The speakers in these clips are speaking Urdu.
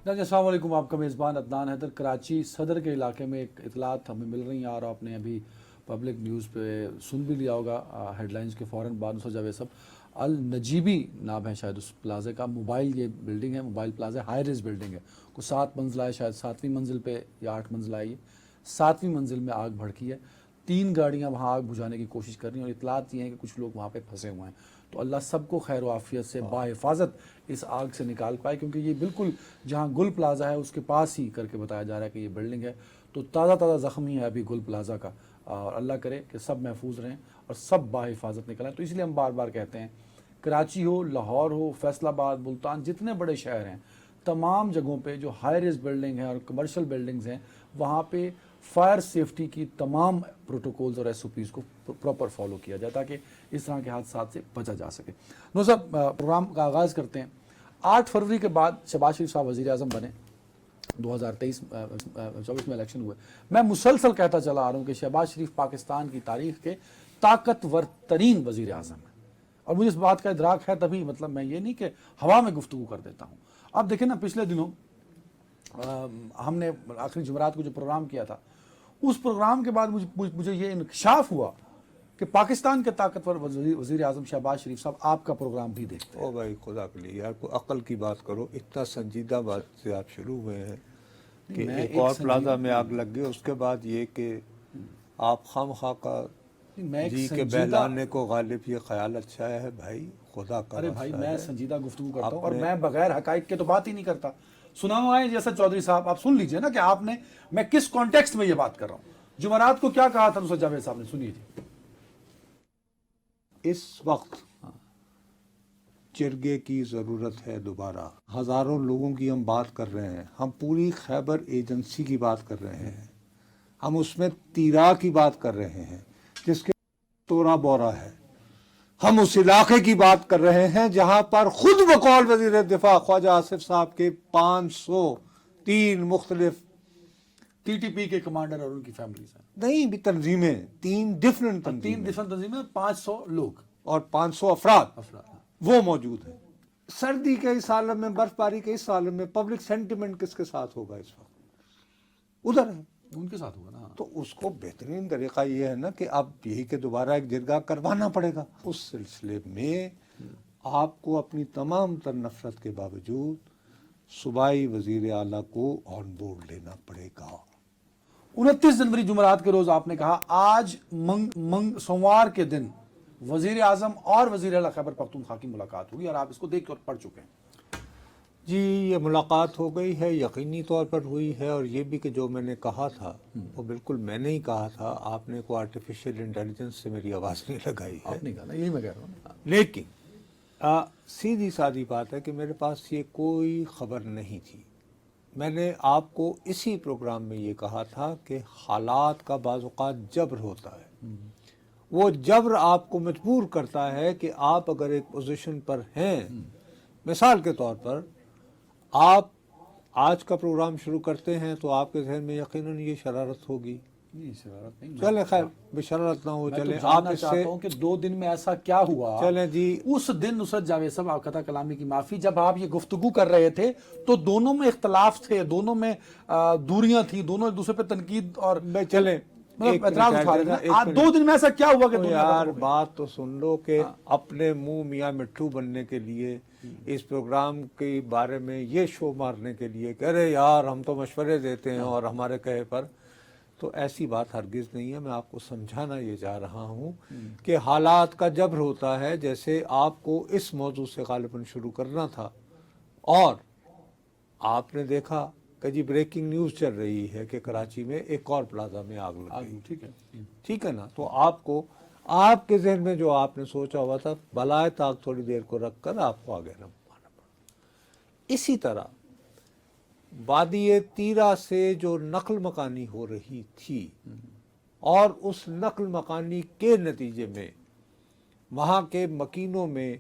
السلام علیکم، آپ کا میزبان عدنان حیدر۔ کراچی صدر کے علاقے میں ایک اطلاعات ہمیں مل رہی ہیں اور آپ نے ابھی پبلک نیوز پہ سن بھی لیا ہوگا ہیڈ لائنز کے فوراً بعد۔ نصرت جاوید صاحب، النجیبی نام ہے شاید اس پلازے کا، موبائل یہ بلڈنگ ہے، mobile plaza high rise building ہے، کوئی 7 منزلہ ہے، شاید 7ویں منزل پہ یا 8 منزلہ ہے۔ یہ 7ویں منزل میں آگ بھڑکی ہے، 3 گاڑیاں وہاں آگ بجھانے کی کوشش کر رہی ہیں اور اطلاعات یہ ہیں کہ کچھ لوگ وہاں پہ پھنسے ہوئے ہیں۔ تو اللہ سب کو خیر و عافیت سے باحفاظت اس آگ سے نکال پائے، کیونکہ یہ بالکل جہاں گل پلازا ہے اس کے پاس ہی کر کے بتایا جا رہا ہے کہ یہ بلڈنگ ہے۔ تو تازہ تازہ زخمی ہے ابھی گل پلازا کا، اور اللہ کرے کہ سب محفوظ رہیں اور سب باحفاظت نکلیں۔ تو اس لیے ہم بار بار کہتے ہیں، کراچی ہو، لاہور ہو، فیصل آباد، ملتان، جتنے بڑے شہر ہیں، تمام جگہوں پہ جو ہائی رائز بلڈنگ ہیں اور کمرشل بلڈنگز ہیں، وہاں پہ فائر سیفٹی کی تمام پروٹوکولز اور ایس او پیز کو پراپر فالو کیا جائے تاکہ اس طرح کے حادثات سے بچا جا سکے۔ نو صاحب، پروگرام کا آغاز کرتے ہیں۔ 8 فروری کے بعد شہباز شریف صاحب وزیر اعظم بنے، 2024 میں الیکشن ہوئے۔ میں مسلسل کہتا چلا آ رہا ہوں کہ شہباز شریف پاکستان کی تاریخ کے طاقتور ترین وزیر اعظم ہیں، اور مجھے اس بات کا ادراک ہے، تبھی مطلب میں یہ نہیں کہ ہوا میں گفتگو کر دیتا ہوں۔ اب دیکھیں نا، پچھلے دنوں ہم نے آخری جمعرات کو جو پروگرام کیا تھا، اس پروگرام کے بعد مجھے یہ انکشاف ہوا کہ پاکستان کے طاقتور وزیر اعظم شہباز شریف صاحب آپ کا پروگرام بھی دیکھتے ہیں۔ او بھائی، خدا کے لیے یار، کوئی عقل کی بات کرو۔ اتنا سنجیدہ بات سے آپ شروع ہوئے ہیں کہ ایک اور پلازا میں آگ لگ گئی، اس کے بعد یہ کہ آپ خام خواہ کا جی کے بہلانے کو غالب یہ خیال اچھا ہے بھائی، خدا کا ارے بھائی، میں ہے۔ سنجیدہ گفتگو کرتا ہوں اور میں بغیر حقائق کے تو بات ہی نہیں کرتا۔ سناؤ آئے جیسا چودھری صاحب، آپ سن لیجئے نا کہ آپ نے، میں کس کانٹیکسٹ میں یہ بات کر رہا ہوں۔ جمعرات کو کیا کہا تھا نصرت جاوید صاحب نے، سنیے جی۔ اس وقت چرگے کی ضرورت ہے دوبارہ۔ ہزاروں لوگوں کی ہم بات کر رہے ہیں، ہم پوری خیبر ایجنسی کی بات کر رہے ہیں، ہم اس میں تیرا کی بات کر رہے ہیں جس کے تورا بورا ہے، ہم اس علاقے کی بات کر رہے ہیں جہاں پر خود بقول وزیر دفاع خواجہ آصف صاحب کے 503 مختلف ٹی ٹی پی کے کمانڈر اور ان کی فیملیز ہیں، نہیں بھی تنظیمیں، 3 ڈفرنٹ 3 تنظیمیں ڈفرنٹ تنظیمیں، 500 لوگ اور 500 افراد افراد۔ وہ موجود ہیں۔ سردی کے اس عالم میں، برف باری کے اس عالم میں پبلک سینٹیمنٹ کس کے ساتھ ہوگا اس وقت؟ ادھر ہے، ان کے ساتھ ہوگا نا۔ تو اس کو بہترین طریقہ یہ ہے نا کہ اب یہی کہ دوبارہ ایک جرگہ کروانا پڑے گا۔ اس سلسلے میں آپ کو اپنی تمام تر نفرت کے باوجود صوبائی وزیر اعلیٰ کو آن بورڈ لینا پڑے گا۔ 29 جنوری جمعرات کے روز آپ نے کہا آج سوموار کے دن وزیر اعظم اور وزیر اعلیٰ خیبر پختونخوا کی ملاقات ہوگی، اور آپ اس کو دیکھ کر پڑھ چکے ہیں۔ جی، یہ ملاقات ہو گئی ہے، یقینی طور پر ہوئی ہے، اور یہ بھی کہ جو میں نے کہا تھا وہ بالکل میں نے ہی کہا تھا، آپ نے کوئی آرٹیفیشیل انٹیلیجنس سے میری آواز نہیں لگائی ہے۔ آپ نہیں کہا نا، یہی میں کہہ رہا ہوں۔ لیکن سیدھی سادی بات ہے کہ میرے پاس یہ کوئی خبر نہیں تھی۔ میں نے آپ کو اسی پروگرام میں یہ کہا تھا کہ حالات کا بعض اوقات جبر ہوتا ہے، وہ جبر آپ کو مجبور کرتا ہے کہ آپ اگر ایک پوزیشن پر ہیں، مثال کے طور پر آپ آج کا پروگرام شروع کرتے ہیں تو آپ کے ذہن میں یقیناً یہ شرارت ہوگی۔ نہیں، شرارت نہیں، چلیں خیر، بشرارت نہ ہو، میں تو چلیں آپ جاننا اس سے چاہتا ہوں کہ 2 دن میں ایسا کیا ہوا چلیں جی۔ اس دن نصرت جاوید صاحب، آپ خطا کلامی کی معافی، جب آپ یہ گفتگو کر رہے تھے تو دونوں میں اختلاف تھے، دونوں میں دوریاں تھیں، دونوں ایک دوسرے پہ تنقید اور چلیں مطلب اعتراض اٹھا رہے تھے۔ آج 2 دن میں ایسا کیا ہوا کہ دنیا یار ختم ہو گئی؟ بات تو سن لو کہ اپنے منہ میاں مٹھو بننے کے لیے، اس پروگرام کے بارے میں یہ شو مارنے کے لیے کہ ارے یار ہم تو مشورے دیتے ہیں اور ہمارے کہے پر، تو ایسی بات ہرگز نہیں ہے۔ میں آپ کو سمجھانا یہ چاہ رہا ہوں کہ حالات کا جبر ہوتا ہے، جیسے آپ کو اس موضوع سے غالباً شروع کرنا تھا، اور آپ نے دیکھا کہ جی بریکنگ نیوز چل رہی ہے کہ کراچی میں ایک اور پلازا میں آگ لگ گئی۔ ٹھیک ہے، ٹھیک ہے نا، تو آپ کو، آپ کے ذہن میں جو آپ نے سوچا ہوا تھا، بلائے طاق تھوڑی دیر کو رکھ کر آپ کو آگے نمانا پڑا۔ اسی طرح وادی تیرا سے جو نقل مکانی ہو رہی تھی، اور اس نقل مکانی کے نتیجے میں وہاں کے مکینوں میں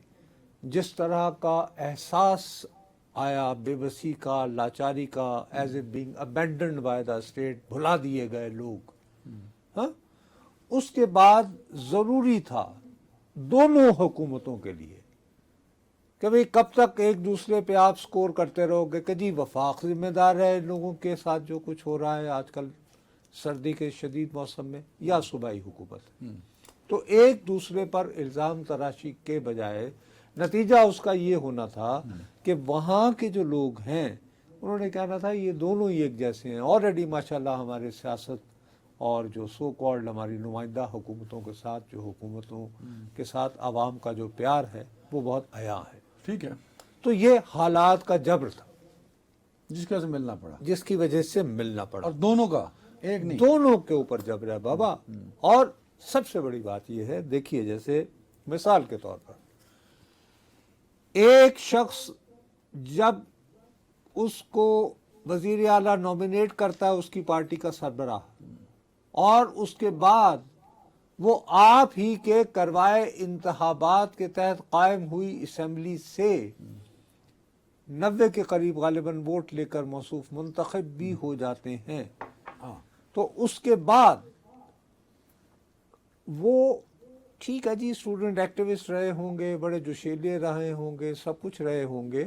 جس طرح کا احساس آیا، بے بسی کا، لاچاری کا، as a being abandoned by the state, بھلا دیے گئے لوگ، ہاں، اس کے بعد ضروری تھا دونوں حکومتوں کے لیے کہ بھئی کب تک ایک دوسرے پہ آپ سکور کرتے رہو گے کہ جی وفاق ذمہ دار ہے ان لوگوں کے ساتھ جو کچھ ہو رہا ہے آج کل سردی کے شدید موسم میں، یا صوبائی حکومت. تو ایک دوسرے پر الزام تراشی کے بجائے نتیجہ اس کا یہ ہونا تھا کہ وہاں کے جو لوگ ہیں انہوں نے کہنا تھا یہ دونوں ہی ایک جیسے ہیں. آلریڈی ماشاءاللہ ہمارے سیاست اور جو سو کالڈ ہماری نمائندہ حکومتوں کے ساتھ، جو حکومتوں کے ساتھ عوام کا جو پیار ہے وہ بہت عیا ہے. ٹھیک ہے. تو یہ حالات کا جبر تھا جس کی وجہ سے ملنا پڑا، جس کی وجہ سے ملنا پڑا، اور دونوں کا ایک نہیں. دونوں کے اوپر جبر ہے بابا. اور سب سے بڑی بات یہ ہے، دیکھیے جیسے مثال کے طور پر ایک شخص جب اس کو وزیر اعلیٰ نومینیٹ کرتا ہے اس کی پارٹی کا سربراہ، اور اس کے بعد وہ آپ ہی کے کروائے انتخابات کے تحت قائم ہوئی اسمبلی سے 90 کے قریب غالباً ووٹ لے کر موصوف منتخب بھی ہو جاتے ہیں، تو اس کے بعد وہ ٹھیک ہے جی اسٹوڈنٹ ایکٹیوسٹ رہے ہوں گے، بڑے جوشیلے رہے ہوں گے، سب کچھ رہے ہوں گے،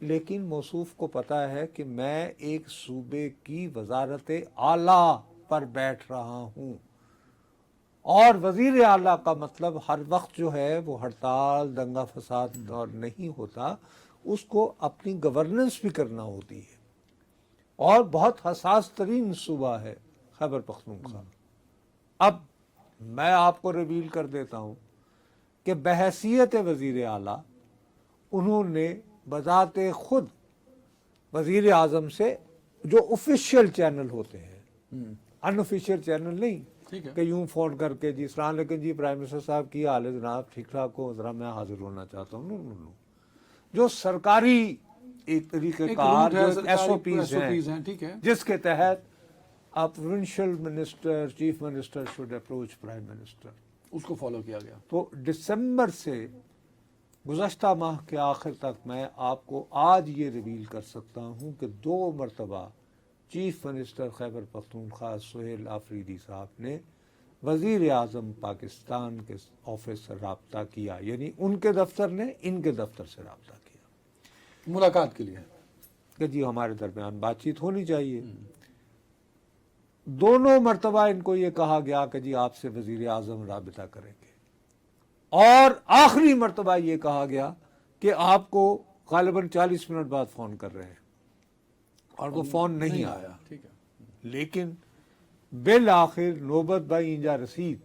لیکن موصوف کو پتا ہے کہ میں ایک صوبے کی وزارت اعلیٰ پر بیٹھ رہا ہوں، اور وزیر اعلیٰ کا مطلب ہر وقت جو ہے وہ ہڑتال، دنگا فساد اور نہیں ہوتا، اس کو اپنی گورننس بھی کرنا ہوتی ہے. اور بہت حساس ترین صوبہ ہے خیبر پختونخوا. اب میں آپ کو ریویل کر دیتا ہوں کہ بحیثیت وزیر اعلیٰ انہوں نے بذات خود وزیر اعظم سے جو آفیشیل چینل ہوتے ہیں، ان آفیشیل چینل نہیں کہ یوں فون کر کے جی السلام علیکم جی پرائم منسٹر صاحب کی حال ہے جناب، ٹھیک ٹھاک ہو، ذرا میں حاضر ہونا چاہتا ہوں. نو جو سرکاری ایک طریقہ کار، جو ایس او پیز ہیں، ٹھیک ہے، جس کے تحت provincial minister, chief minister should approach prime minister, اس کو فالو کیا گیا. تو دسمبر سے گزشتہ ماہ کے آخر تک میں آپ کو آج یہ ریویل کر سکتا ہوں کہ 2 مرتبہ چیف منسٹر خیبر پختونخوا سہیل آفریدی صاحب نے وزیر اعظم پاکستان کے آفس سے رابطہ کیا، یعنی ان کے دفتر نے ان کے دفتر سے رابطہ کیا ملاقات کے لیے کہ جی ہمارے درمیان بات چیت ہونی چاہیے. دونوں مرتبہ ان کو یہ کہا گیا کہ جی آپ سے وزیر اعظم رابطہ کریں گے، اور آخری مرتبہ یہ کہا گیا کہ آپ کو غالباً 40 منٹ بعد فون کر رہے ہیں، اور وہ فون نہیں آیا. ٹھیک ہے. لیکن بالآخر نوبت بائی اینجا رسید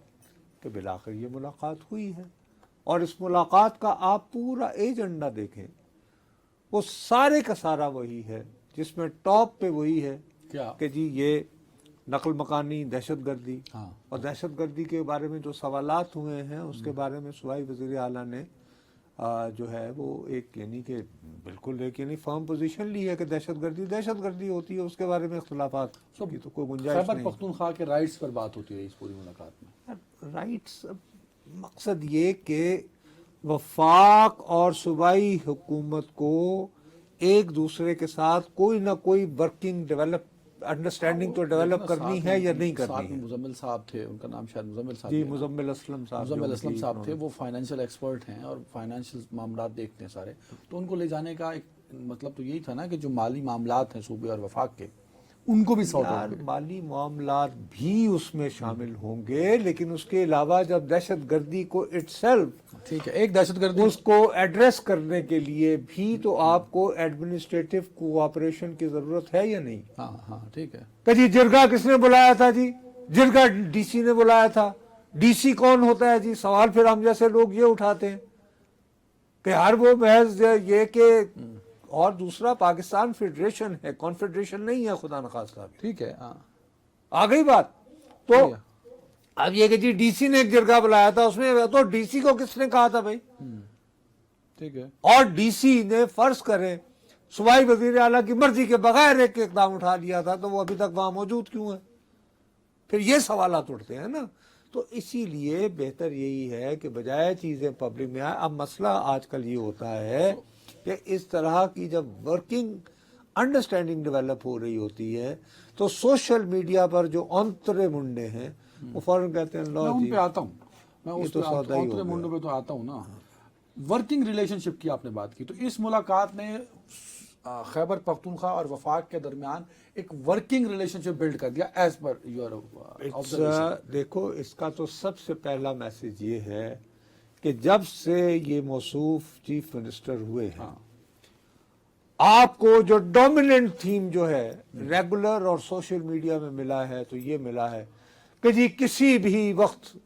کہ بالآخر یہ ملاقات ہوئی ہے. اور اس ملاقات کا آپ پورا ایجنڈا دیکھیں، وہ سارے کا سارا وہی ہے، جس میں ٹاپ پہ وہی ہے کیا کہ جی یہ نقل مکانی دہشت گردی، ہاں، اور دہشت گردی کے بارے میں جو سوالات ہوئے ہیں اس کے بارے میں صوبائی وزیر اعلیٰ نے جو ہے وہ ایک یعنی کہ بالکل ایک یعنی فرم پوزیشن لی ہے کہ دہشت گردی ہوتی ہے، اس کے بارے میں اختلافات کی تو کوئی گنجائش خیبر نہیں. پختونخوا کے رائٹس پر بات ہوتی رہی اس پوری ملاقات میں. رائٹس، مقصد یہ کہ وفاق اور صوبائی حکومت کو ایک دوسرے کے ساتھ کوئی نہ کوئی ورکنگ ڈیولپ انڈرسٹینڈنگ تو ڈیولپ کرنی ہے یا نہیں کرنی ساتھ میں ہے. مزمل صاحب تھے، ان کا نام شاید مزمل صاحب جی ہے. مزمل اسلم صاحب، مزمل اسلم صاحب تھے، وہ فائنینشیل ایکسپرٹ ہیں اور فائنینشیل معاملات دیکھتے ہیں سارے. تو ان کو لے جانے کا ایک مطلب تو یہی تھا نا کہ جو مالی معاملات ہیں صوبے اور وفاق کے، ان کو بھی سارٹ یار آؤٹ. مالی معاملات بھی اس میں شامل ہوں گے، لیکن اس کے علاوہ جب دہشت گردی کو اٹ سیلف، ٹھیک ہے، ایک دہشت گردی اس کو ایڈریس کرنے کے لیے بھی تو آپ کو ایڈمنسٹریٹو کوآپریشن کی ضرورت ہے یا نہیں؟ ہاں ہاں ٹھیک ہے. کہ جی جرگا کس نے بلایا تھا؟ جی جرگا ڈی سی نے بلایا تھا. ڈی سی کون ہوتا ہے؟ جی سوال پھر ہم جیسے لوگ یہ اٹھاتے ہیں کہ ہر وہ محض یہ کہ، اور دوسرا پاکستان فیڈریشن ہے، کانفیڈریشن نہیں ہے خدا نخواستہ. ٹھیک ہے. ہاں آ گئی بات. تو اب یہ کہ جی ڈی سی نے ایک جرگا بلایا تھا، اس میں تو ڈی سی کو کس نے کہا تھا بھائی؟ ٹھیک ہے. اور ڈی سی نے فرض کریں صوبائی وزیر اعلیٰ کی مرضی کے بغیر ایک اقدام اٹھا لیا تھا، تو وہ ابھی تک وہاں موجود کیوں ہے؟ پھر یہ سوالات اٹھتے ہیں نا. تو اسی لیے بہتر یہی ہے کہ بجائے چیزیں پبلک میں آئیں. اب مسئلہ آج کل یہ ہوتا ہے کہ اس طرح کی جب ورکنگ انڈرسٹینڈنگ ڈیولپ ہو رہی ہوتی ہے تو سوشل میڈیا پر جو اونترے منڈے ہیں وہ فوراً کہتے ہیں میں لو ان جی پہ آتا ہوں، میں یہ اس تو پہ سودا ہی ہو آؤترے گیا. منڈوں پہ تو آتا ہوں نا. ورکنگ ریلیشن شپ کی آپ نے بات کی، تو اس ملاقات نے خیبر پختونخوا اور وفاق کے درمیان ایک ورکنگ ریلیشن شپ بلڈ کر دیا ایز پر یور آبزرویشن. دیکھو اس کا تو سب سے پہلا میسج یہ ہے کہ جب سے یہ موصوف چیف منسٹر ہوئے ہیں، آپ کو جو ڈومیننٹ تھیم جو ہے ریگولر اور سوشل میڈیا میں ملا ہے تو یہ ملا ہے کہ جی کسی بھی وقت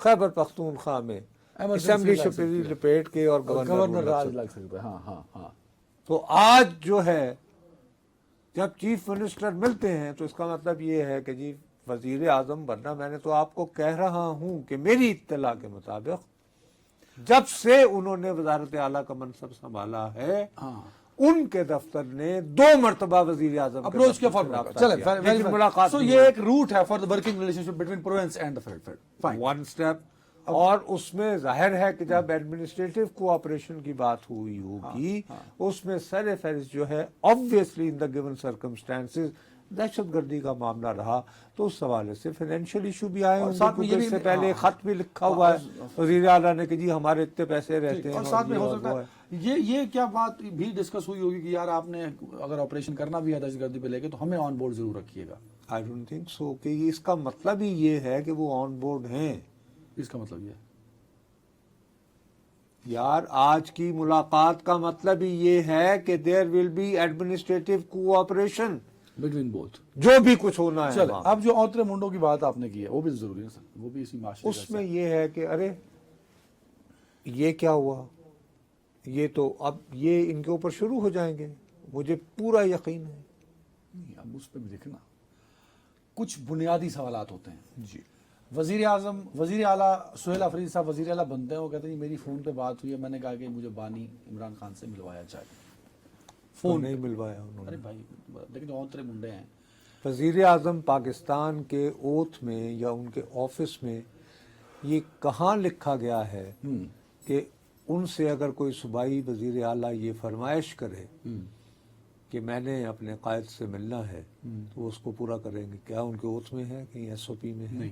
خیبر پختونخوا میں اسمبلی شپری لپیٹ کے اور گورنر راج لگ سکتا ہے. ہاں ہاں ہاں. تو آج جو ہے جب چیف منسٹر ملتے ہیں تو اس کا مطلب یہ ہے کہ جی وزیر اعظم، ورنہ میں نے تو آپ کو کہہ رہا ہوں کہ میری اطلاع کے مطابق جب سے انہوں نے وزارت اعلیٰ کا منصب سنبھالا ہے ان کے دفتر نے 2 مرتبہ وزیر اعظم اپروچ کے ملاقات. سو یہ ایک روٹ ہے for the working relation ship between province and the federal. One step. اور اس میں ظاہر ہے کہ جب ایڈمنسٹریٹو کوآپریشن کی بات ہوئی ہوگی اس میں سر فہرست جو ہے obviously in the given circumstances دہشت گردی کا معاملہ رہا تو اس حوالے سے فائنینشیل ایشو بھی آئے ہوں گے. اس سے پہلے خط بھی لکھا ہوا ہے وزیر اعلیٰ نے کہ جی ہمارے اتنے پیسے رہتے ہیں. اور ساتھ میں ہو سکتا ہے یہ کیا بات بھی ڈسکس ہوئی ہوگی کہ یار آپ نے اگر آپریشن کرنا بھی ہے دہشت گردی پہ لے کے تو ہمیں آن بورڈ ضرور رکھیے گا. آئی ڈونٹ تھنک سو کہ اس کا مطلب ہی یہ ہے کہ وہ آن بورڈ ہیں. اس کا مطلب یہ یار آج کی ملاقات کا مطلب ہی یہ ہے کہ there will be administrative cooperation between both, جو بھی کچھ ہونا ہے. چلے اب جو اوترے منڈوں کی بات آپ نے کی ہے وہ بھی ضروری ہے سر، وہ بھی اسی معاشرے اس میں یہ ہے کہ ارے یہ کیا ہوا، یہ تو اب یہ ان کے اوپر شروع ہو جائیں گے، مجھے پورا یقین ہے. اب اس پہ بھی دیکھنا کچھ بنیادی سوالات ہوتے ہیں. جی وزیر اعظم وزیر اعلیٰ سہیل آفریدی صاحب وزیر اعلیٰ بنتے ہیں، وہ کہتے ہیں میری فون پہ بات ہوئی ہے، میں نے کہا کہ مجھے بانی عمران خان سے ملوایا جائے. فون نہیں ملوایا انہوں ارے نے. بھائی لیکن جو اوترے منڈے ہیں وزیر اعظم پاکستان کے اوتھ میں یا ان کے آفس میں یہ کہاں لکھا گیا ہے کہ ان سے اگر کوئی صوبائی وزیر اعلیٰ یہ فرمائش کرے کہ میں نے اپنے قائد سے ملنا ہے تو اس کو پورا کریں گے؟ کیا ان کے اوتھ میں ہے کہیں ایس او پی میں ہے؟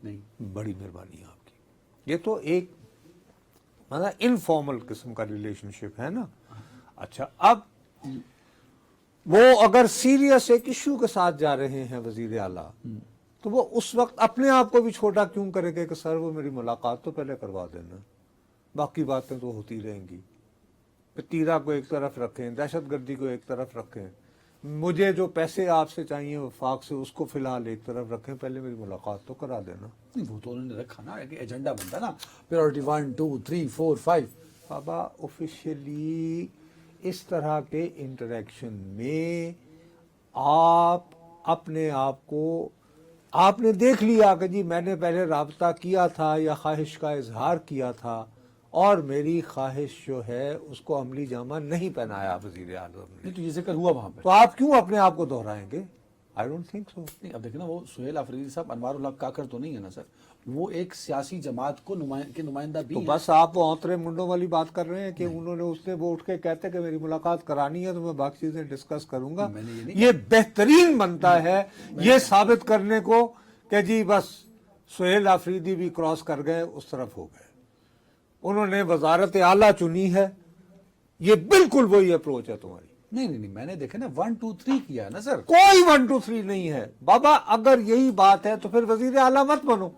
نہیں. بڑی مہربانی آپ کی. یہ تو ایک مطلب انفارمل قسم کا ریلیشن شپ ہے نا. اچھا اب وہ اگر سیریس ایک ایشو کے ساتھ جا رہے ہیں وزیر اعلیٰ تو وہ اس وقت اپنے آپ کو بھی چھوٹا کیوں کرے گا کہ سر وہ میری ملاقات تو پہلے کروا دینا، باقی باتیں تو ہوتی رہیں گی. تیرا کو ایک طرف رکھیں، دہشت گردی کو ایک طرف رکھیں، مجھے جو پیسے آپ سے چاہیے وفاق سے اس کو فی الحال ایک طرف رکھیں، پہلے میری ملاقات تو کرا دینا. وہ تو انہوں نے رکھا نا ایک ایجنڈا بنتا نا، پریورٹی 1 2 3 4 5. بابا آفیشیلی اس طرح کے انٹریکشن میں آپ اپنے آپ کو آپ نے دیکھ لیا کہ جی میں نے پہلے رابطہ کیا تھا یا خواہش کا اظہار کیا تھا اور میری خواہش جو ہے اس کو عملی جامہ نہیں پہنایا وزیر اعظم نے، تو یہ ذکر ہوا وہاں پہ. تو آپ کیوں اپنے آپ کو دہرائیں گے؟ I don't think so. نہیں اب دیکھیں نا وہ سہیل آفریدی صاحب انوار الحق کاکڑ تو نہیں ہے نا سر، وہ ایک سیاسی جماعت کو کے نمائندہ بھی تو ہیں. بس آپ وہ اوترے منڈوں والی بات کر رہے ہیں کہ انہوں نے اس نے وہ اٹھ کے کہتے کہ میری ملاقات کرانی ہے تو میں باقی چیزیں ڈسکس کروں گا. یہ بہترین بنتا ہے یہ ثابت کرنے کو کہ جی بس سہیل آفریدی بھی کراس کر گئے، اس طرف ہو گئے، انہوں نے وزارت اعلیٰ چنی ہے. یہ بالکل وہی اپروچ ہے تمہاری. نہیں میں نے دیکھا نا 1 2 3 کیا ہے نا سر. کوئی 1 2 3 نہیں ہے بابا. اگر یہی بات ہے تو پھر وزیر اعلیٰ مت بنو.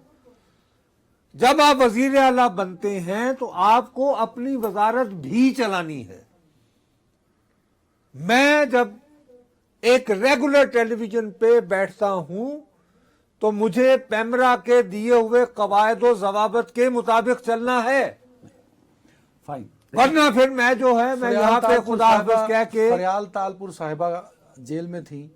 جب آپ وزیر اعلیٰ بنتے ہیں تو آپ کو اپنی وزارت بھی چلانی ہے. میں جب ایک ریگولر ٹیلی ویژن پہ بیٹھتا ہوں تو مجھے پیمرا کے دیے ہوئے قواعد و ضوابط کے مطابق چلنا ہے، فائن. ورنہ پھر میں جو ہے میں یہاں پہ خدا حافظ کہہ کے. فریال تالپور صاحبہ جیل میں تھی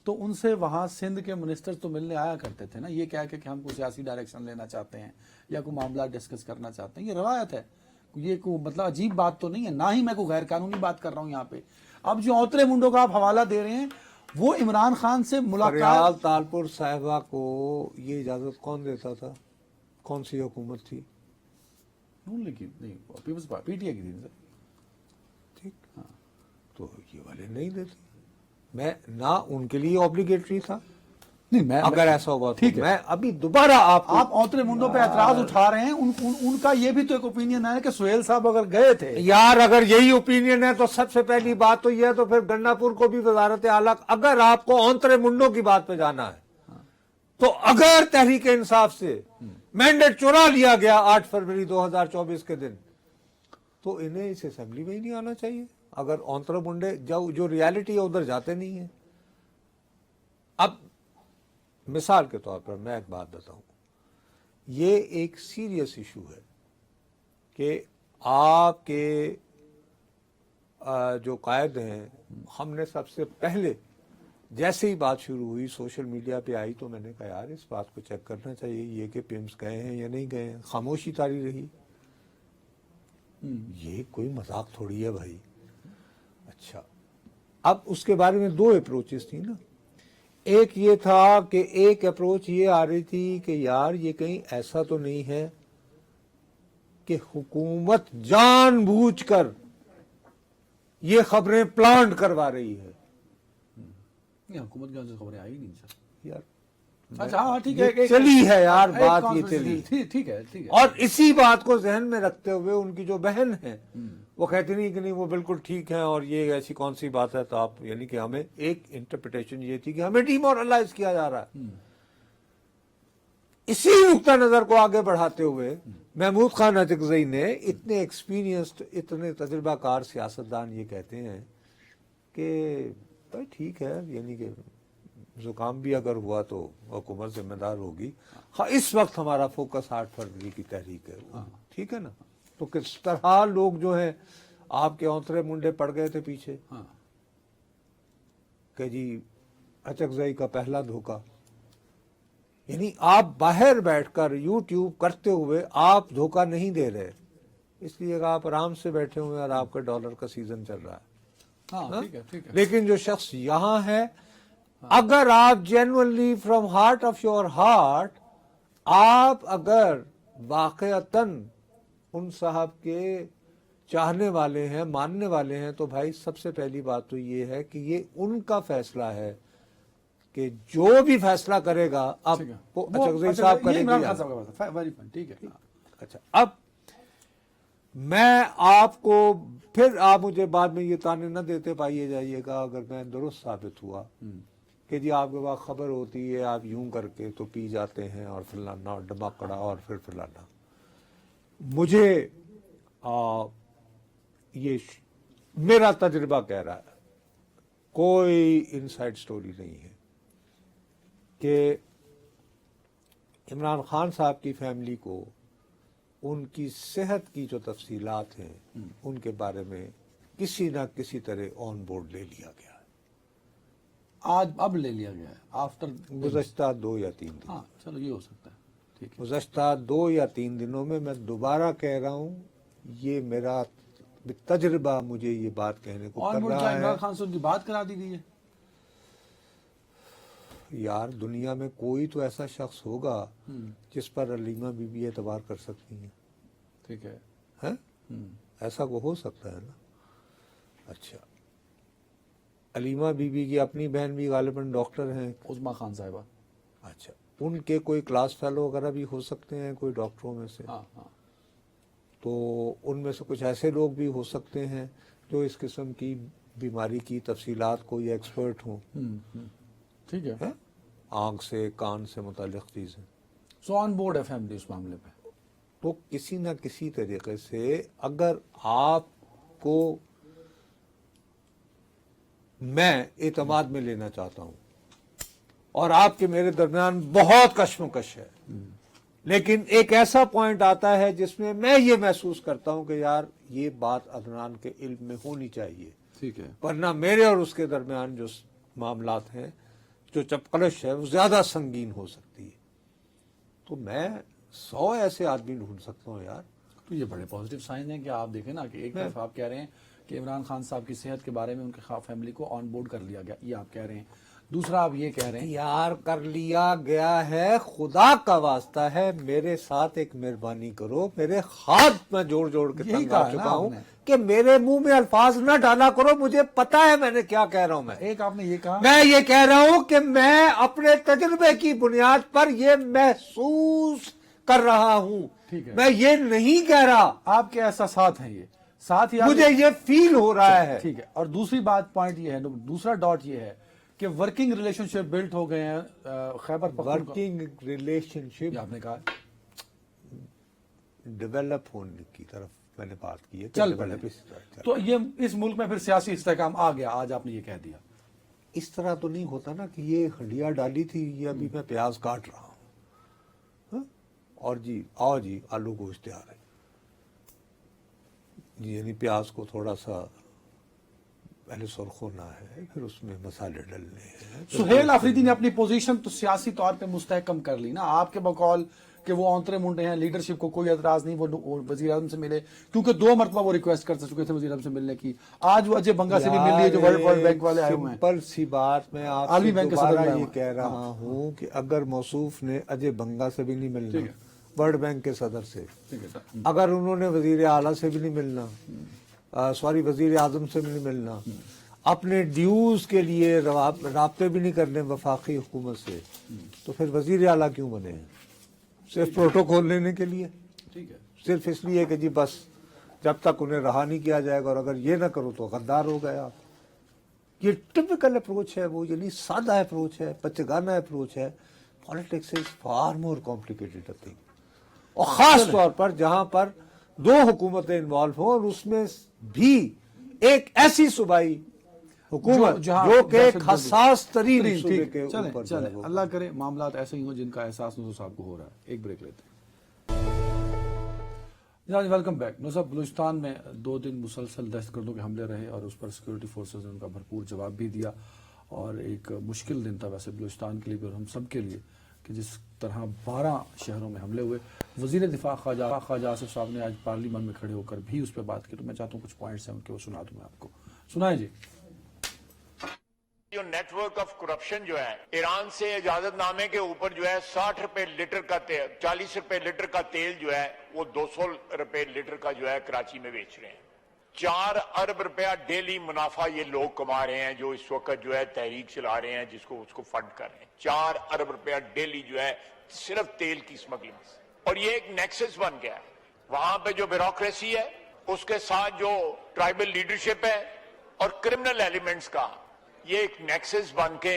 تو ان سے وہاں سندھ کے منسٹر تو ملنے آیا کرتے تھے نا، یہ کہہ کے کہ ہم کو سیاسی ڈائریکشن لینا چاہتے ہیں یا کوئی معاملہ ڈسکس کرنا چاہتے ہیں. یہ روایت ہے، یہ کوئی مطلب عجیب بات تو نہیں ہے، نہ ہی میں کوئی غیر قانونی بات کر رہا ہوں یہاں پہ. اب جو اوترے منڈوں کا آپ حوالہ دے رہے ہیں وہ عمران خان سے فریال ملاقات. تالپور صاحبہ کو یہ اجازت کون دیتا تھا؟ کون سی حکومت تھی؟ نون لیگ کی نہیں، Peoples Party P T I کی تھی سر. ٹھیک، تو یہ والے نہیں دیتے. میں نہ ان کے لیے اوبلیگیٹری تھا نہیں میں اگر ایسا ہوا تو ٹھیک ہے، میں ابھی دوبارہ آپ آپ اونترے منڈوں پہ اعتراض اٹھا رہے ہیں، ان کا یہ بھی تو ایک اوپینین ہے کہ سہیل صاحب اگر گئے تھے، یار اگر یہی اوپینین ہے تو سب سے پہلی بات تو یہ ہے تو پھر گنڈا پور کو بھی وزارت اعلیٰ، اگر آپ کو اونترے منڈوں کی بات پہ جانا ہے تو اگر تحریک انصاف سے مینڈیٹ چرا لیا گیا 8 فروری 2024 کے دن تو انہیں اس اسمبلی میں ہی نہیں آنا چاہیے. اگر اونترے منڈے جو ریالٹی ہے ادھر جاتے نہیں ہیں. اب مثال کے طور پر میں ایک بات بتاؤں، یہ ایک سیریس ایشو ہے کہ آپ کے جو قائد ہیں، ہم نے سب سے پہلے جیسے ہی بات شروع ہوئی سوشل میڈیا پہ آئی تو میں نے کہا یار اس بات کو چیک کرنا چاہیے یہ کہ پیمز گئے ہیں یا نہیں گئے ہیں. خاموشی طاری رہی. یہ کوئی مذاق تھوڑی ہے بھائی. اچھا، اب اس کے بارے میں 2 اپروچز تھی نا. ایک یہ تھا کہ ایک اپروچ یہ آ رہی تھی کہ یار یہ کہیں ایسا تو نہیں ہے کہ حکومت جان بوجھ کر یہ خبریں پلانٹ کروا رہی ہے. حکومت کی سے خبریں آئی نہیں سر. یار اچھا ہاں ٹھیک ہے، یہ چلی ہے یار بات، یہ چلی. ٹھیک ہے ٹھیک ہے. اور اسی بات کو ذہن میں رکھتے ہوئے ان کی جو بہن ہے وہ کہتی نہیں کہ نہیں وہ بالکل ٹھیک ہیں اور یہ ایسی کون سی بات ہے. تو آپ یعنی کہ ہمیں ایک انٹرپریٹیشن یہ تھی کہ ہمیں ڈیمورلائز کیا جا رہا ہے. اسی نقطہ نظر کو آگے بڑھاتے ہوئے محمود خان اچکزئی نے اتنے ایکسپیرینسڈ اتنے تجربہ کار سیاستدان یہ کہتے ہیں کہ بھائی ٹھیک ہے، یعنی کہ زکام بھی اگر ہوا تو حکومت ذمہ دار ہوگی. ہاں اس وقت ہمارا فوکس 8 فروری کی تحریک ہے. ٹھیک ہے نا. تو کس طرح لوگ جو ہیں آپ کے اونترے منڈے پڑ گئے تھے پیچھے کہ جی اچکزئی کا پہلا دھوکہ. یعنی آپ باہر بیٹھ کر یوٹیوب کرتے ہوئے آپ دھوکہ نہیں دے رہے، اس لیے کہ آپ آرام سے بیٹھے ہوئے اور آپ کا ڈالر کا سیزن چل رہا ہے. لیکن جو شخص یہاں ہے، اگر آپ genuinely from heart of your heart آپ اگر واقعتاً ان صاحب کے چاہنے والے ہیں، ماننے والے ہیں، تو بھائی سب سے پہلی بات تو یہ ہے کہ یہ ان کا فیصلہ ہے کہ جو بھی فیصلہ کرے گا اب اچکزئی صاحب کرے گی. اچھا، اب میں آپ کو پھر آپ مجھے بعد میں یہ تانے نہ دیتے پائیے جائیے گا اگر میں درست ثابت ہوا کہ جی آپ کے پاس خبر ہوتی ہے آپ یوں کر کے تو پی جاتے ہیں اور فلانا ڈمکڑا اور پھر فلانا. مجھے یہ میرا تجربہ کہہ رہا ہے، کوئی انسائڈ سٹوری نہیں ہے کہ عمران خان صاحب کی فیملی کو ان کی صحت کی جو تفصیلات ہیں ان کے بارے میں کسی نہ کسی طرح آن بورڈ لے لیا گیا ہے. اب لے لیا گیا ہے آفٹر گزشتہ 2 یا 3 دن. ہاں چلو یہ ہو سکتا ہے. ٹھیک ہے، گزشتہ 2 یا 3 دنوں میں دوبارہ کہہ رہا ہوں، یہ میرا تجربہ مجھے یہ بات کہنے کو کر رہا ہے. عمران خان سے ان کی بات کرا دی گئی ہے. یار دنیا میں کوئی تو ایسا شخص ہوگا جس پر علیمہ بی بی اعتبار کر سکتی ہیں. ٹھیک ہے، ایسا کو ہو سکتا ہے نا. اچھا، علیمہ بی بی کی اپنی بہن بھی غالباً ڈاکٹر ہیں، عظما خان صاحبہ. اچھا، ان کے کوئی کلاس فیلو وغیرہ بھی ہو سکتے ہیں کوئی ڈاکٹروں میں سے. تو ان میں سے کچھ ایسے لوگ بھی ہو سکتے ہیں جو اس قسم کی بیماری کی تفصیلات کو یہ ایکسپرٹ ہوں. ٹھیک ہے، آنکھ سے کان سے متعلق چیزیں. سو آن بورڈ ہے فیملی اس معاملے پہ. تو کسی نہ کسی طریقے سے اگر آپ کو میں اعتماد میں لینا چاہتا ہوں اور آپ کے میرے درمیان بہت کشمکش ہے، لیکن ایک ایسا پوائنٹ آتا ہے جس میں میں یہ محسوس کرتا ہوں کہ یار یہ بات عدنان کے علم میں ہونی چاہیے. ٹھیک ہے، ورنہ میرے اور اس کے درمیان جو معاملات ہیں، جو چپقلش ہے، وہ زیادہ سنگین ہو سکتی ہے. تو میں 100 ایسے آدمی ڈھونڈ سکتا ہوں یار. تو یہ بڑے پازیٹیو سائن ہیں کہ آپ دیکھیں نا کہ ایک طرف آپ کہہ رہے ہیں کہ عمران خان صاحب کی صحت کے بارے میں ان کے فیملی کو آن بورڈ کر لیا گیا، یہ آپ کہہ رہے ہیں. دوسرا آپ یہ کہہ رہے ہیں یار کر لیا گیا ہے، خدا کا واسطہ ہے میرے ساتھ ایک مہربانی کرو، میرے ہاتھ میں جوڑ جوڑ کے تنگ آ چکا ہوں. کہ میرے منہ میں الفاظ نہ ڈالا کرو, مجھے پتا ہے میں نے کیا کہہ رہا ہوں. ایک آپ نے یہ کہا, میں یہ کہہ رہا ہوں کہ میں اپنے تجربے کی بنیاد پر یہ محسوس کر رہا ہوں, ٹھیک ہے, میں یہ نہیں کہہ رہا, آپ کے احساسات ہیں یہ, ساتھ ہی مجھے یہ فیل ہو رہا ہے. ٹھیک ہے. اور دوسری بات پوائنٹ یہ ہے, دوسرا ڈاٹ یہ ہے کہ ورکنگ ریلیشن شپ بلٹ ہو گئے ہیں خیبر پختونخوا. ورکنگ ریلیشن شپ آپ نے کہا ڈیولپ ہونے کی طرف میں نے بات کی ہے, چل پڑے, تو یہ اس ملک میں پھر سیاسی استحکام آ گیا, آج آپ نے یہ کہہ دیا. اس طرح تو نہیں ہوتا نا کہ یہ ہنڈیا ڈالی تھی, یہ ابھی میں پیاز کاٹ رہا ہوں اور جی آؤ جی آلو گوشت تیار ہے جی, یعنی پیاز کو تھوڑا سا پہلے سرخ ہونا ہے, پھر اس میں مسالے ڈلنے ہیں. سہیل آفریدی نے اپنی پوزیشن تو سیاسی طور پہ مستحکم کر لی نا, آپ کے بقول کہ وہ اونترے منڈے ہیں, لیڈرشپ کو کوئی اعتراض نہیں, وہ وزیر اعظم سے ملے, کیونکہ 2 مرتبہ وہ ریکویسٹ کر چکے تھے وزیر اعظم سے ملنے کی. آج وہ اجے بنگا سے بھی مل رہی ہے جو ورلڈ بینک والے آئے ہوئے ہیں. سمپل سی بات, میں آپ عالمی سے بینک کے دوبارہ صدر یہ کہہ رہا ہوں کہ اگر موصوف نے اجے بنگا سے بھی نہیں ملنا, ورلڈ بینک کے صدر سے, اگر انہوں نے وزیر اعلیٰ سے بھی نہیں ملنا, وزیر اعظم سے بھی نہیں ملنا, اپنے ڈیوز کے لیے رابطے بھی نہیں کرنے وفاقی حکومت سے, تو پھر وزیر اعلیٰ کیوں بنے ہیں؟ صرف پروٹوکول لینے کے لیے, ٹھیک ہے, صرف اس لیے کہ جی بس جب تک انہیں رہا نہیں کیا جائے گا, اور اگر یہ نہ کرو تو غدار ہو گئے آپ. یہ ٹپیکل اپروچ ہے, وہ یعنی سادہ اپروچ ہے, بچگانہ اپروچ ہے. Politics is for more complicated thing, اور خاص طور پر جہاں پر 2 حکومتیں انوالو ہوں, اور اس میں بھی ایک ایسی صوبائی حکومت جو کہ حساس ترین صوبے کے اوپر. چلے اللہ کرے معاملات ایسے ہی ہوں جن کا احساس نصر صاحب کو ہو رہا ہے. ایک بریک لیتے ہیں. جناب ویلکم بیک. نصر صاحب, بلوچستان میں 2 دن مسلسل دہشت گردوں کے حملے رہے اور اس پر سیکورٹی فورسز نے ان کا بھرپور جواب بھی دیا, اور ایک مشکل دن تھا ویسے بلوچستان کے لیے بھی اور ہم سب کے لیے, کہ جس طرح 12 شہروں میں حملے ہوئے. وزیر دفاع خواجہ آصف صاحب نے آج پارلیمان میں کھڑے ہو کر بھی اس پہ بات کی, تو میں چاہتا ہوں کچھ پوائنٹس ہیں ان کے, وہ سنا دوں میں آپ کو. سنائیں جی. جو نیٹ ورک آف کرپشن جو ہے, ایران سے اجازت نامے کے اوپر جو ہے 60 روپے لیٹر کا تیل, 40 روپے لیٹر کا تیل جو ہے وہ 200 روپے لیٹر کا جو ہے کراچی میں بیچ رہے ہیں. 4 ارب روپیہ ڈیلی منافع یہ لوگ کما رہے ہیں جو اس وقت جو ہے تحریک چلا رہے ہیں, جس کو اس کو فنڈ کر رہے ہیں. 4 ارب روپیہ ڈیلی جو ہے صرف تیل کی سمگلنگ سے, اور یہ ایک نیکسس بن گیا ہے. وہاں پہ جو بیوروکریسی ہے, اس کے ساتھ جو ٹرائبل لیڈرشپ ہے اور کرمنل ایلیمنٹس کا, یہ ایک نیکسس بن کے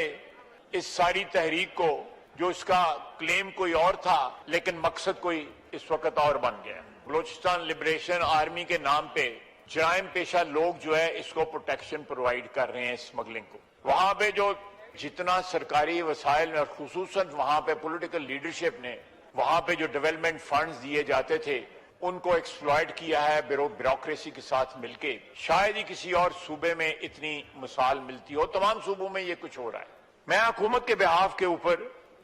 اس ساری تحریک کو, جو اس کا کلیم کوئی اور تھا لیکن مقصد کوئی اس وقت اور بن گیا. بلوچستان لبریشن آرمی کے نام پہ جرائم پیشہ لوگ جو ہے اس کو پروٹیکشن پرووائڈ کر رہے ہیں اسمگلنگ کو. وہاں پہ جو جتنا سرکاری وسائل اور خصوصاً وہاں پہ پولیٹیکل لیڈرشپ نے وہاں پہ جو ڈیولپمنٹ فنڈز دیے جاتے تھے ان کو ایکسپلائٹ کیا ہے بیوروکریسی کے ساتھ مل کے. شاید ہی کسی اور صوبے میں اتنی مثال ملتی ہو, تمام صوبوں میں یہ کچھ ہو رہا ہے. میں حکومت کے بحاف کے اوپر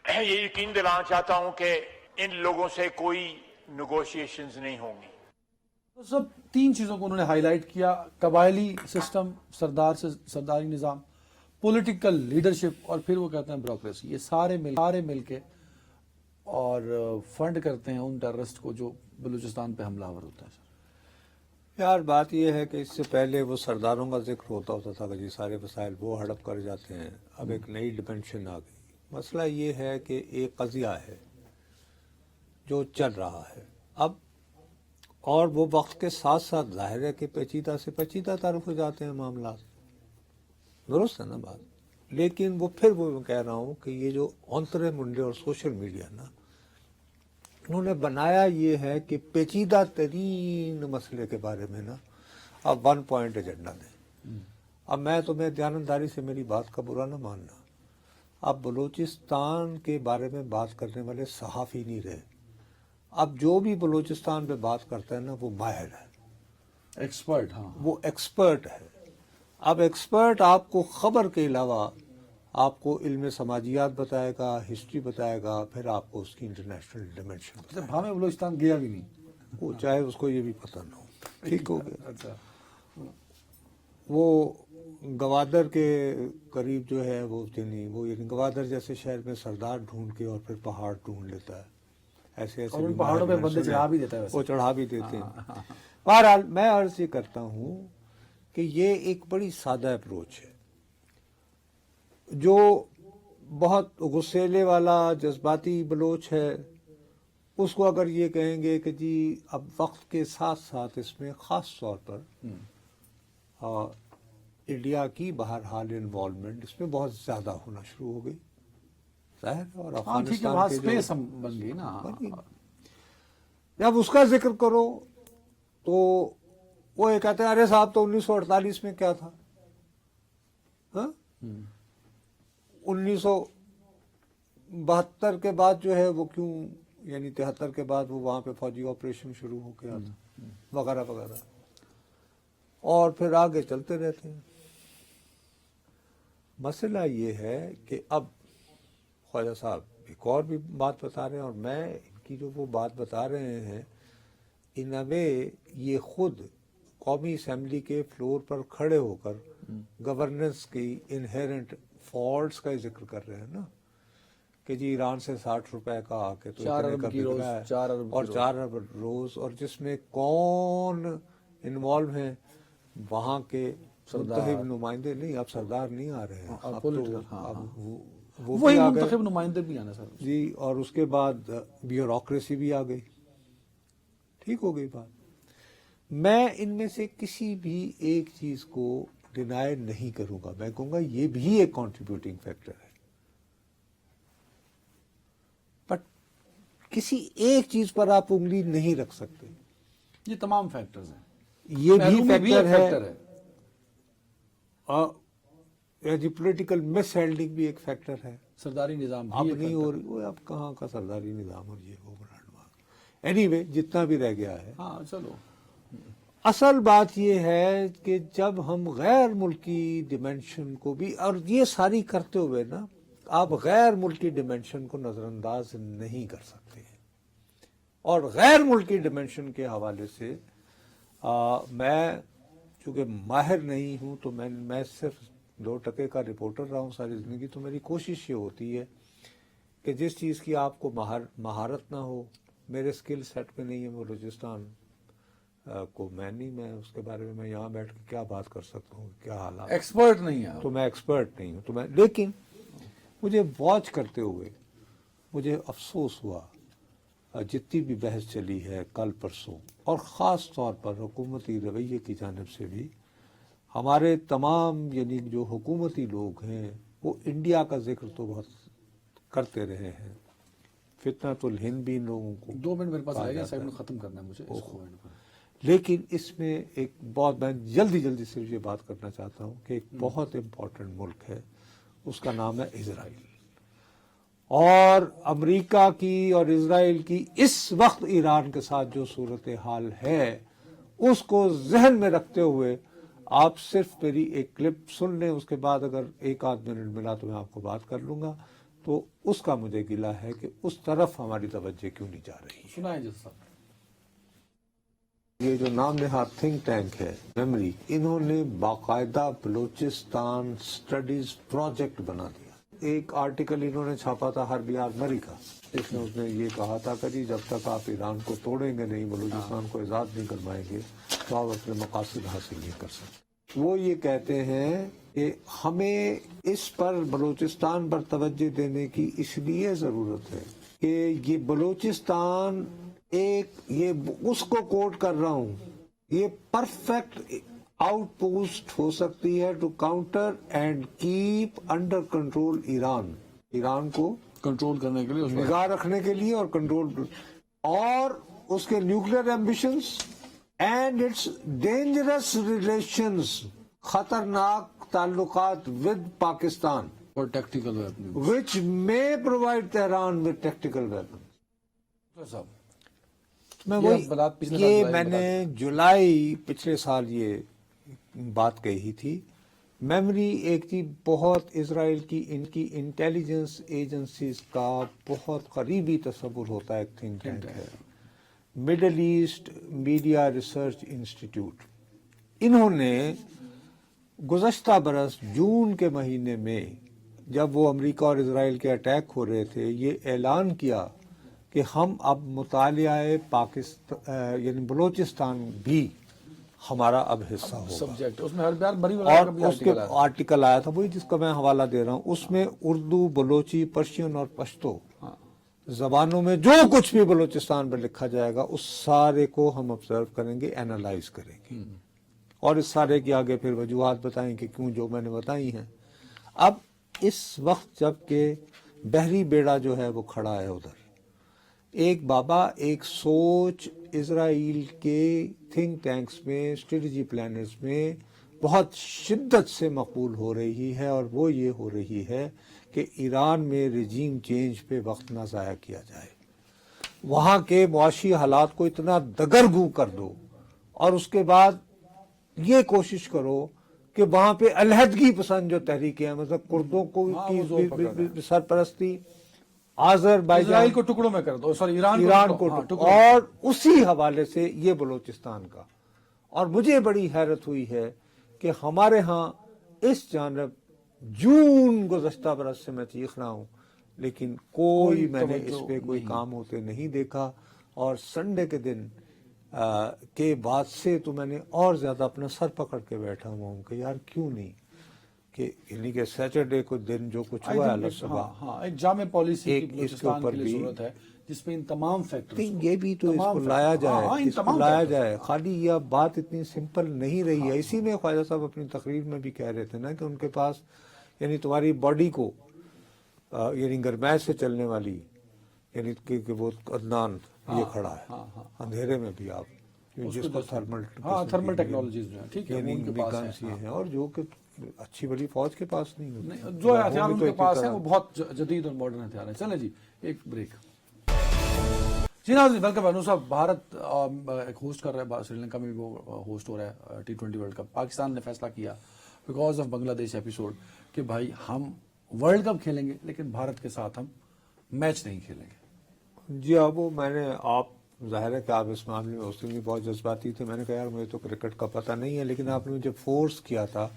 یہ یقین دلانا چاہتا ہوں کہ ان لوگوں سے کوئی نیگوشیشنز نہیں ہوں گی. سب 3 چیزوں کو انہوں نے ہائی لائٹ کیا, قبائلی سسٹم, سرداری نظام, پولیٹیکل لیڈرشپ, اور پھر وہ کہتے ہیں بیوروکریسی. یہ سارے مل کے اور فنڈ کرتے ہیں ان ٹیررسٹ کو جو بلوچستان پہ حملہ آور ہوتا ہے. سر یار بات یہ ہے کہ اس سے پہلے وہ سرداروں کا ذکر ہوتا تھا کہ جی سارے وسائل وہ ہڑپ کر جاتے ہیں. اب ایک نئی ڈیمینشن آ گئی. مسئلہ یہ ہے کہ ایک قضیہ ہے جو چل رہا ہے اب, اور وہ وقت کے ساتھ ساتھ ظاہر ہے کہ پیچیدہ سے پیچیدہ طرف ہو جاتے ہیں معاملات. درست ہے نا بات, لیکن وہ پھر وہ کہہ رہا ہوں کہ یہ جو اونترے منڈے اور سوشل میڈیا نا, انہوں نے بنایا یہ ہے کہ پیچیدہ ترین مسئلے کے بارے میں نا اب 1 پوائنٹ ایجنڈا دیں. اب میں تمہیں دیانتداری سے میری بات کا برا نہ ماننا, اب بلوچستان کے بارے میں بات کرنے والے صحافی نہیں رہے. اب جو بھی بلوچستان پہ بات کرتا ہے نا وہ ماہر ہے, ایکسپرٹ. ہاں, وہ ایکسپرٹ ہے. اب ایکسپرٹ آپ کو خبر کے علاوہ آپ کو علم سماجیات بتائے گا, ہسٹری بتائے گا, پھر آپ کو اس کی انٹرنیشنل ڈیمینشن بتائے گا. ہمیں بلوچستان گیا بھی نہیں, وہ چاہے اس کو یہ بھی پتہ نہ ہو. ٹھیک ہو گیا. اچھا, وہ گوادر کے قریب جو ہے وہ یعنی گوادر جیسے شہر میں سردار ڈھونڈ کے اور پھر پہاڑ ڈھونڈ لیتا ہے. ایسے اور ان پہاڑوں پہ بندے چڑھا بھی دیتا ہے, وہ چڑھا بھی دیتے ہیں. بہرحال میں عرض یہ کرتا ہوں کہ یہ ایک بڑی سادہ اپروچ ہے. جو بہت غصیلے والا جذباتی بلوچ ہے اس کو اگر یہ کہیں گے کہ جی اب وقت کے ساتھ ساتھ اس میں خاص طور پر انڈیا کی بہرحال انوالومنٹ اس میں بہت زیادہ ہونا شروع ہو گئی ظاہر ہے. اور ہاں ٹھیک ہے، افغانستان وہاں کے جو اسپیس ہم بن گئی نا. جب اس کا ذکر کرو تو وہ یہ کہتے ہیں ارے صاحب تو 1948 میں کیا تھا، 1972 کے بعد جو ہے وہ کیوں، یعنی 73 کے بعد وہ وہاں پہ فوجی آپریشن شروع ہو گیا تھا وغیرہ وغیرہ، اور پھر آگے چلتے رہتے ہیں. مسئلہ یہ ہے کہ اب خواجہ صاحب ایک اور بھی بات بتا رہے ہیں، اور میں ان کی جو وہ بات بتا رہے ہیں ان وے یہ خود قومی اسمبلی کے فلور پر کھڑے ہو کر گورننس کی انہیرنٹ فالٹس کا ذکر کر رہے ہیں نا، کہ جی ایران سے 60 روپے کا آ کے تو 4 اتنے ارب کا کی بک روز، رہا ہے، 4 ارب اور کی 4 ارب روز، اور جس میں کون انوالو ہیں وہاں کے منتخب نمائندے. نہیں اب سردار نہیں آ رہے ہیں، اب تو اب وہ وہی بھی آ گئے منتخب نمائندے بھی آنا سر. جی، اور اس کے بعد بیوروکریسی بھی آ گئی. ٹھیک ہو گئی بات. میں ان میں سے کسی بھی ایک چیز کو ڈینائی نہیں کروں گا، میں کہوں گا یہ بھی ایک کنٹریبیوٹنگ فیکٹر ہے، بٹ کسی ایک چیز پر آپ انگلی نہیں رکھ سکتے. یہ تمام فیکٹرز ہیں. یہ بھی محرومی بھی ایک فیکٹر ہے. اور جی پولیٹیکل مس ہینڈلنگ بھی ایک فیکٹر ہے. سرداری نظام بھی اب ایک نہیں فیکٹر ہو رہی، وہ اب کہاں کا سرداری نظام اور یہ وہ اینی وے جتنا بھی رہ گیا ہے. ہے. ہاں چلو، اصل بات یہ ہے کہ جب ہم غیر ملکی ڈیمینشن کو بھی، اور یہ ساری کرتے ہوئے نا آپ غیر ملکی ڈیمینشن کو نظر انداز نہیں کر سکتے ہیں. اور غیر ملکی ڈیمینشن کے حوالے سے میں چونکہ ماہر نہیں ہوں تو میں صرف 2% کا رپورٹر رہا ہوں ساری زندگی، تو میری کوشش یہ ہوتی ہے کہ جس چیز کی آپ کو مہارت نہ ہو، میرے سکل سیٹ پہ نہیں ہے بلوچستان کو، میں اس کے بارے میں یہاں بیٹھ کے کیا بات کر سکتا ہوں، کیا حالات، ایکسپرٹ نہیں ہے. تو میں ایکسپرٹ نہیں ہوں. لیکن مجھے واچ کرتے ہوئے مجھے افسوس ہوا جتنی بھی بحث چلی ہے کل پرسوں، اور خاص طور پر حکومتی رویے کی جانب سے بھی، ہمارے تمام یعنی جو حکومتی لوگ ہیں وہ انڈیا کا ذکر تو بہت کرتے رہے ہیں. فتنۃ الہند بھی ان لوگوں کو 2 منٹ میرے پاس کہا رہ گیا، جاتا ہے. سیگمنٹ ختم کرنا ہے مجھے اس کو. لیکن اس میں ایک بہت، میں جلدی صرف یہ بات کرنا چاہتا ہوں کہ ایک بہت امپورٹنٹ ملک ہے، اس کا نام ہے اسرائیل. اور امریکہ کی اور اسرائیل کی اس وقت ایران کے ساتھ جو صورتحال ہے اس کو ذہن میں رکھتے ہوئے آپ صرف میری ایک کلپ سن لیں، اس کے بعد اگر 1-8 منٹ ملا تو میں آپ کو بات کر لوں گا. تو اس کا مجھے گلہ ہے کہ اس طرف ہماری توجہ کیوں نہیں جا رہی. سنائیں جس صاحب. یہ جو نام نہاد تھنک ٹینک ہے میموری، انہوں نے باقاعدہ بلوچستان سٹڈیز پروجیکٹ بنا دیا. ایک آرٹیکل انہوں نے چھاپا تھا ہربی آرمری کا، جس میں اس نے یہ کہا تھا کہ جی جب تک آپ ایران کو توڑیں گے نہیں، بلوچستان کو آزاد نہیں کروائیں گے تو آپ اپنے مقاصد حاصل نہیں کر سکتے. وہ یہ کہتے ہیں کہ ہمیں اس پر بلوچستان پر توجہ دینے کی اس لیے ضرورت ہے کہ یہ بلوچستان ایک، یہ اس کو کوٹ کر رہا ہوں، یہ پرفیکٹ آؤٹ پوسٹ ہو سکتی ہے to counter and keep under control Iran کو کنٹرول کرنے کے لیے، نگاہ رکھنے کے لیے اور کنٹرول، اور اس کے nuclear ambitions and its dangerous relations, خطرناک تعلقات ود پاکستان، اور tactical weapon. which may provide Tehran with tactical weapons. میں نے جولائی پچھلے سال یہ بات کہی تھی. میموری ایک تھی بہت، اسرائیل کی ان کی انٹیلیجنس ایجنسیز کا بہت قریبی تصور ہوتا ہے، ایک تھنک ٹینک ہے، Middle East Media Research Institute. انہوں نے گزشتہ برس جون کے مہینے میں جب وہ امریکہ اور اسرائیل کے اٹیک ہو رہے تھے، یہ اعلان کیا کہ ہم اب مطالعہ پاکستان یعنی بلوچستان بھی ہمارا اب حصہ ہوگا. سبجیکٹ اس میں ہر بار بڑی وغیرہ کا بھی اور اس کے آرٹیکل آیا. آرٹیکل آیا تھا وہی جس کا میں حوالہ دے رہا ہوں. اس میں اردو، بلوچی، پرشین اور پشتو زبانوں میں جو کچھ بھی بلوچستان پر لکھا جائے گا اس سارے کو ہم آبزرو کریں گے، اینالائز کریں گے، اور اس سارے کے آگے پھر وجوہات بتائیں کہ کیوں جو میں نے بتائی ہیں. اب اس وقت جب کہ بحری بیڑا جو ہے وہ کھڑا ہے ادھر، ایک بابا ایک سوچ اسرائیل کے تھنک ٹینکس میں، اسٹریٹجی پلانرز میں بہت شدت سے مقبول ہو رہی ہے، اور وہ یہ ہو رہی ہے کہ ایران میں رجیم چینج پہ وقت نہ ضائع کیا جائے، وہاں کے معاشی حالات کو اتنا دگرگوں کر دو، اور اس کے بعد یہ کوشش کرو کہ وہاں پہ علیحدگی پسند جو تحریکیں ہیں، مطلب کردوں کو کی سرپرستی، اسرائیل کو ٹکڑوں میں کر دو، سوری ایران کو، اور اسی حوالے سے یہ بلوچستان کا. اور مجھے بڑی حیرت ہوئی ہے کہ ہمارے ہاں اس جانب جون گزشتہ برس سے میں چیخ رہا ہوں، لیکن کوئی میں نے اس پہ کوئی کام ہوتے نہیں دیکھا. اور سنڈے کے دن کے بعد سے تو میں نے اور زیادہ اپنا سر پکڑ کے بیٹھا ہوا ہوں کہ یار کیوں نہیں، کہ یعنی کہ سیٹرڈے کو دن جو کچھ ہوا ہے صبح، ایک جامع پالیسی کی اس کے بلوچستان اوپر کے لیے بھی ضرورت ہے جس میں ان تمام فیکٹرز یہ بھی تو اس کو لایا جائے، اس کو لایا جائے. خالی یہ بات اتنی سمپل نہیں رہی ہے. اسی میں خواجہ صاحب اپنی تقریر میں بھی کہہ رہے تھے نا کہ ان کے پاس یعنی تمہاری باڈی کو یعنی گرمائش سے چلنے والی، یعنی کہ وہ عدنان یہ کھڑا ہے اندھیرے میں بھی، آپ جس کو تھرمل ٹیکنالوجیز جو ہیں، ٹھیک ہے، وہ ان کے پاس ہیں، اور جو کہ اچھی بڑی فوج کے پاس نہیں ہوتی، جو ہتھیار ان کے پاس ہیں وہ بہت جدید اور ماڈرن ہتھیار ہیں. چلیں جی ایک بریک. جی ناظرین ویلکم. انو صاحب، بھارت ایک ہوسٹ کر رہا ہے، سری لنکا میں بھی وہ ہوسٹ ہو رہا ہے T20 ورلڈ کپ. پاکستان نے فیصلہ کیا بیکاز آف بنگلہ دیش ایپیسوڈ کہ بھائی ہم ورلڈ کپ کھیلیں گے لیکن بھارت کے ساتھ ہم میچ نہیں کھیلیں گے. جی اب وہ میں نے، آپ ظاہر ہے کہ آپ اس معاملے میں اس دن بھی بہت جذباتی تھے. میں نے کہا یار مجھے تو کرکٹ کا پتہ نہیں ہے، لیکن آپ نے مجھے فورس کیا تھا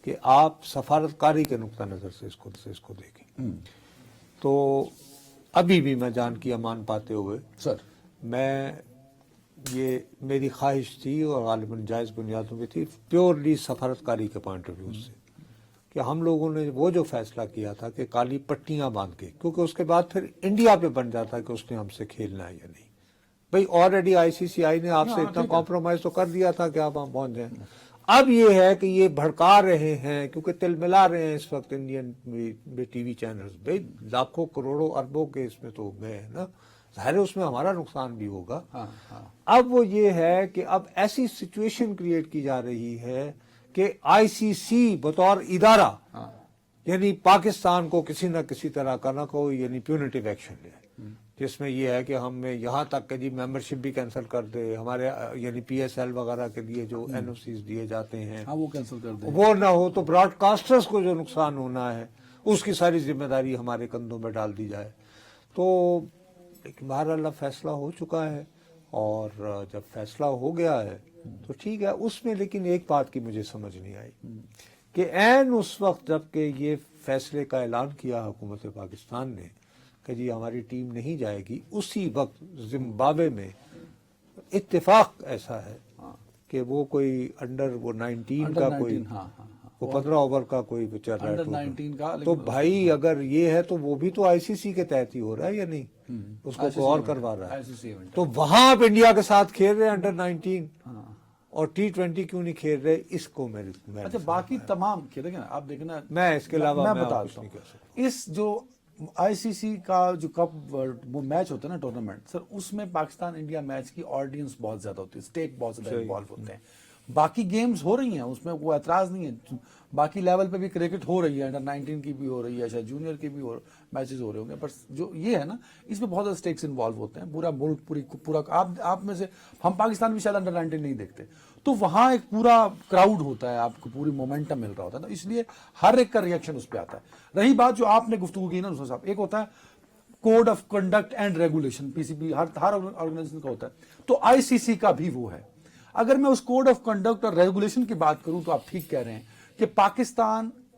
کہ آپ سفارتکاری کے نقطہ نظر سے اس کو دیکھیں. تو ابھی بھی میں جان کی امان پاتے ہوئے سر میں، یہ میری خواہش تھی اور غالباً جائز بنیادوں پہ تھی، پیورلی سفارتکاری کے پوائنٹ آف ویو سے، کہ ہم لوگوں نے وہ جو فیصلہ کیا تھا کہ کالی پٹیاں باندھ کے، کیونکہ اس کے بعد پھر انڈیا پہ بن جاتا کہ اس نے ہم سے کھیلنا ہے یا نہیں. بھئی آلریڈی ICCI نے آپ سے اتنا کمپرومائز تو کر دیا تھا کہ آپ وہاں پہنچ جائیں. اب یہ ہے کہ یہ بھڑکا رہے ہیں کیونکہ تل ملا رہے ہیں اس وقت انڈین ٹی وی چینلز. بھئی لاکھوں کروڑوں اربوں کے اس میں تو گئے ہیں نا، ظاہر ہے اس میں ہمارا نقصان بھی ہوگا. اب وہ یہ ہے کہ اب ایسی سچویشن کریٹ کی جا رہی ہے کہ ICC بطور ادارہ یعنی پاکستان کو کسی نہ کسی طرح کا نہ کوئی یعنی پیونیٹیو ایکشن لے، جس میں یہ ہے کہ ہمیں یہاں تک کہ جی ممبرشپ بھی کینسل کر دے، ہمارے یعنی PSL وغیرہ کے لیے جو NOCs دیے جاتے ہیں وہ کینسل کر دیں، وہ نہ ہو تو براڈ کاسٹرز کو جو نقصان ہونا ہے اس کی ساری ذمہ داری ہمارے کندھوں میں ڈال دی جائے. تو لیکن بہرحال فیصلہ ہو چکا ہے، اور جب فیصلہ ہو گیا ہے تو ٹھیک ہے. اس میں لیکن ایک بات کی مجھے سمجھ نہیں آئی کہ عین اس وقت جب کہ یہ فیصلے کا اعلان کیا حکومت پاکستان نے کہ جی ہماری ٹیم نہیں جائے گی، اسی وقت زمبابوے میں اتفاق ایسا ہے کہ وہ کوئی انڈر 19 کا کوئی وہ 15 اوور کا کوئی چل رہا ہے 19 کا. تو بھائی اگر یہ ہے تو وہ بھی تو ICC کے تحت ہی ہو رہا ہے یا نہیں، اس کو کوئی اور کروا رہا ہے. تو وہاں آپ انڈیا کے ساتھ کھیل رہے ہیں انڈر 19 اور T20 کیوں نہیں کھیل رہے، اس کو میں اچھا باقی تمام دیکھیں نا، آپ دیکھیں نا، میں اس کے علاوہ میں بتاتا ہوں اس جو ICC کا جو کپ وہ میچ ہوتا ہے نا ٹورنامنٹ سر، اس میں پاکستان انڈیا میچ کی آڈینس بہت زیادہ ہوتی ہے، اسٹیک بہت زیادہ انوالو ہوتے ہیں. باقی گیمز ہو رہی ہیں اس میں کوئی اعتراض نہیں ہے، باقی لیول پہ بھی کرکٹ ہو رہی ہے، انڈر 19 کی بھی ہو رہی ہے، شاید جونیئر کی بھی میچز ہو رہے ہوں گے، پر جو یہ ہے نا اس میں بہت زیادہ اسٹیکس انوالو ہوتے ہیں. پورا ملک پورا آپ میں سے ہم پاکستان بھی شاید انڈر 19 نہیں دیکھتے، تو وہاں ایک پورا کراؤڈ ہوتا ہے، آپ کو پوری مومنٹم مل رہا ہوتا ہے، تو اس لیے ہر ایک کا ریئیکشن اس پہ آتا ہے. رہی بات جو آپ نے گفتگو کی نا نصرت صاحب، ایک ہوتا ہے code of conduct and regulation, PCB ہر آرگنائزیشن کا ہوتا ہے، تو ICC کا بھی وہ ہے. اگر میں اس کوڈ آف کنڈکٹ اور ریگولیشن کی بات کروں تو آپ ٹھیک کہہ رہے ہیں کہ پاکستان